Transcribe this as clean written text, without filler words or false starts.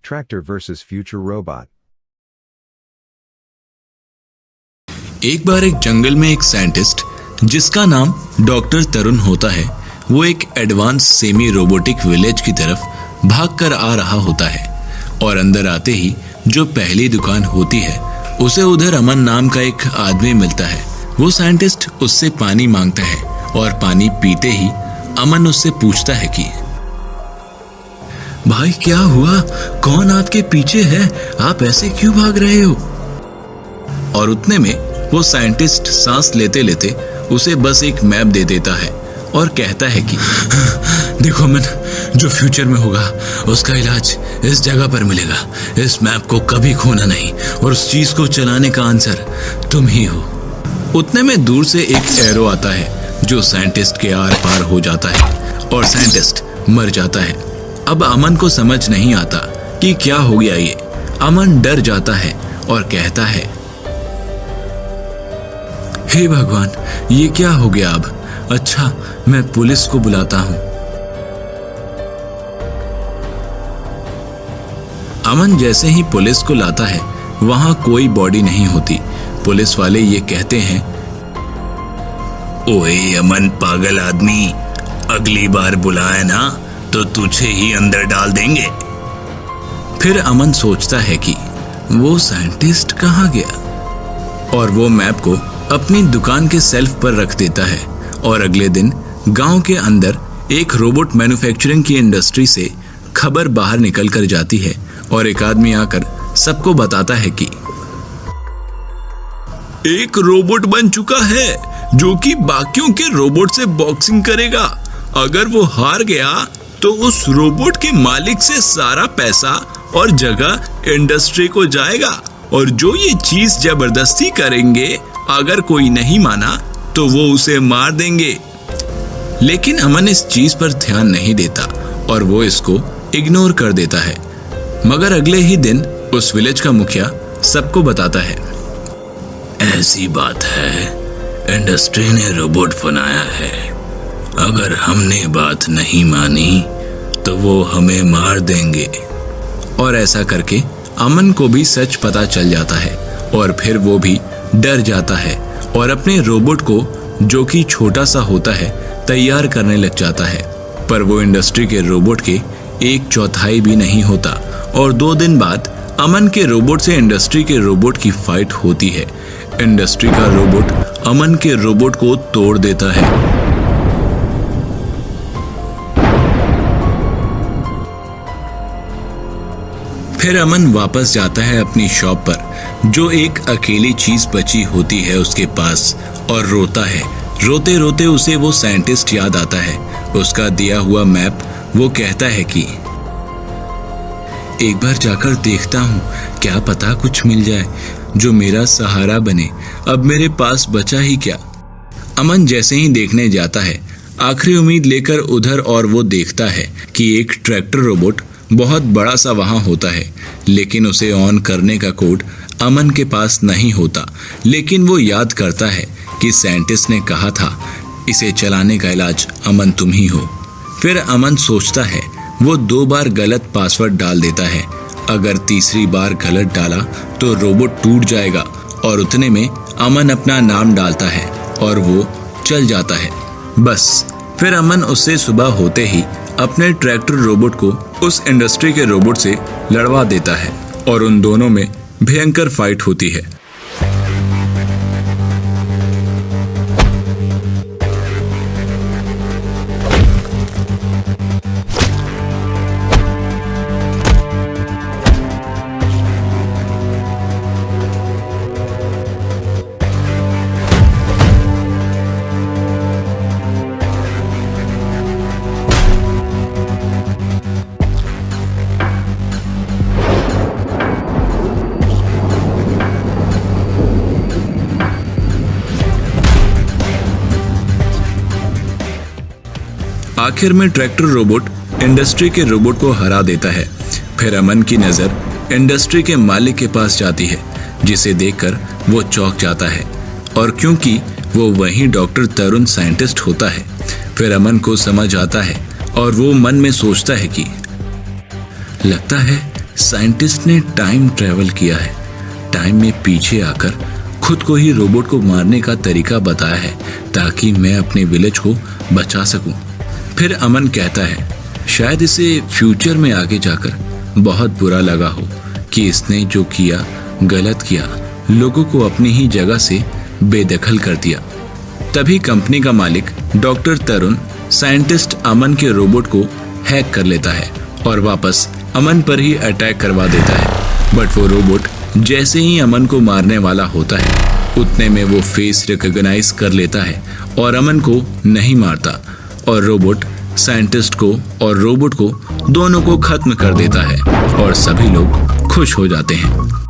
Tractor vs. Future Robot. एक बार एक जंगल में एक साइंटिस्ट जिसका नाम डॉक्टर तरुण होता है, वो एक एडवांस सेमी रोबोटिक विलेज की तरफ भागकर आ रहा होता है और अंदर आते ही जो पहली दुकान होती है उसे उधर अमन नाम का एक आदमी मिलता है। वो साइंटिस्ट उससे पानी मांगता है और पानी पीते ही अमन उससे पूछता है कि भाई क्या हुआ, कौन आपके पीछे है, आप ऐसे क्यों भाग रहे हो? और उतने में वो साइंटिस्ट सांस लेते लेते उसे बस एक मैप दे देता है और कहता है कि देखो अमन, जो फ्यूचर में होगा उसका इलाज इस जगह पर मिलेगा। इस मैप को कभी खोना नहीं और उस चीज को चलाने का आंसर तुम ही हो। उतने में दूर से एक एरो आता है जो साइंटिस्ट के आर पार हो जाता है और साइंटिस्ट मर जाता है। अब अमन को समझ नहीं आता कि क्या हो गया ये। अमन डर जाता है और कहता है, हे भगवान, ये क्या हो गया अब? अच्छा, मैं पुलिस को बुलाता हूं। अमन जैसे ही पुलिस को लाता है, वहां कोई बॉडी नहीं होती। पुलिस वाले ये कहते हैं, ओए अमन पागल आदमी, अगली बार बुलाए ना तो तुझे ही अंदर डाल देंगे। फिर अमन सोचता है कि वो साइंटिस्ट कहाँ गया और वो मैप को अपनी दुकान के सेल्फ पर रख देता है। और अगले दिन गांव के अंदर एक रोबोट मैन्युफैक्चरिंग की इंडस्ट्री से खबर बाहर निकल कर जाती है और एक आदमी आकर सबको बताता है कि एक रोबोट बन चुका है जो कि बाकियों के रोबोट से बॉक्सिंग करेगा। अगर वो हार गया तो उस रोबोट के मालिक से सारा पैसा और जगह इंडस्ट्री को जाएगा और जो ये चीज जबरदस्ती करेंगे, अगर कोई नहीं माना तो वो उसे मार देंगे। लेकिन अमन इस चीज पर ध्यान नहीं देता और वो इसको इग्नोर कर देता है। मगर अगले ही दिन उस विलेज का मुखिया सबको बताता है, ऐसी बात है, इंडस्ट्री ने रोबोट बनाया है। अगर हमने बात नहीं मानी तो वो हमें मार देंगे। और ऐसा करके अमन को भी सच पता चल जाता है और फिर वो भी डर जाता है और अपने रोबोट को, जो कि छोटा सा होता है, तैयार करने लग जाता है। पर वो इंडस्ट्री के रोबोट के 1/4 भी नहीं होता और 2 दिन बाद अमन के रोबोट से इंडस्ट्री के रोबोट की फाइट होती है। इंडस्ट्री का रोबोट अमन के रोबोट को तोड़ देता है। फिर अमन वापस जाता है अपनी शॉप पर, जो एक अकेली चीज बची होती है उसके पास, और रोता है। रोते रोते उसे वो साइंटिस्ट याद आता है, उसका दिया हुआ मैप। वो कहता है कि एक बार जाकर देखता हूँ, क्या पता कुछ मिल जाए जो मेरा सहारा बने। अब मेरे पास बचा ही क्या। अमन जैसे ही देखने जाता है, आखिरी उम्मीद लेकर उधर, और वो देखता है कि एक ट्रैक्टर रोबोट बहुत बड़ा सा वहां होता है, लेकिन उसे ऑन करने का कोड अमन के पास नहीं होता। लेकिन वो याद करता है कि साइंटिस्ट ने कहा था, इसे चलाने का इलाज अमन तुम ही हो। फिर अमन सोचता है, वो 2 बार गलत पासवर्ड डाल देता है। अगर तीसरी बार गलत डाला तो रोबोट टूट जाएगा। और उतने में अमन अपना नाम डालता है और वो चल जाता है। बस फिर अमन उससे सुबह होते ही अपने ट्रैक्टर रोबोट को उस इंडस्ट्री के रोबोट से लड़वा देता है और उन दोनों में भयंकर फाइट होती है। आखिर में ट्रैक्टर रोबोट इंडस्ट्री के रोबोट को हरा देता है। फिर अमन की नजर इंडस्ट्री के मालिक के पास जाती है, जिसे देखकर वो चौंक जाता है। और क्योंकि वो वही डॉक्टर तरुण साइंटिस्ट होता है, फिर अमन को समझ आता है और वो मन में सोचता है कि लगता है साइंटिस्ट ने टाइम ट्रेवल किया है, टाइम में पीछे आकर खुद को ही रोबोट को मारने का तरीका बताया है ताकि मैं अपने विलेज को बचा सकूं। फिर अमन कहता है शायद इसे फ्यूचर में आगे जाकर बहुत बुरा लगा हो कि इसने जो किया गलत किया, लोगों को अपनी ही जगह से बेदखल कर दिया। तभी कंपनी का मालिक डॉक्टर तरुण साइंटिस्ट अमन के रोबोट को हैक कर लेता है और वापस अमन पर ही अटैक करवा देता है। बट वो रोबोट जैसे ही अमन को मारने वाला होता है उतने में वो फेस रिकॉग्नाइज कर लेता है और अमन को नहीं मारता और रोबोट साइंटिस्ट को और रोबोट को दोनों को खत्म कर देता है और सभी लोग खुश हो जाते हैं।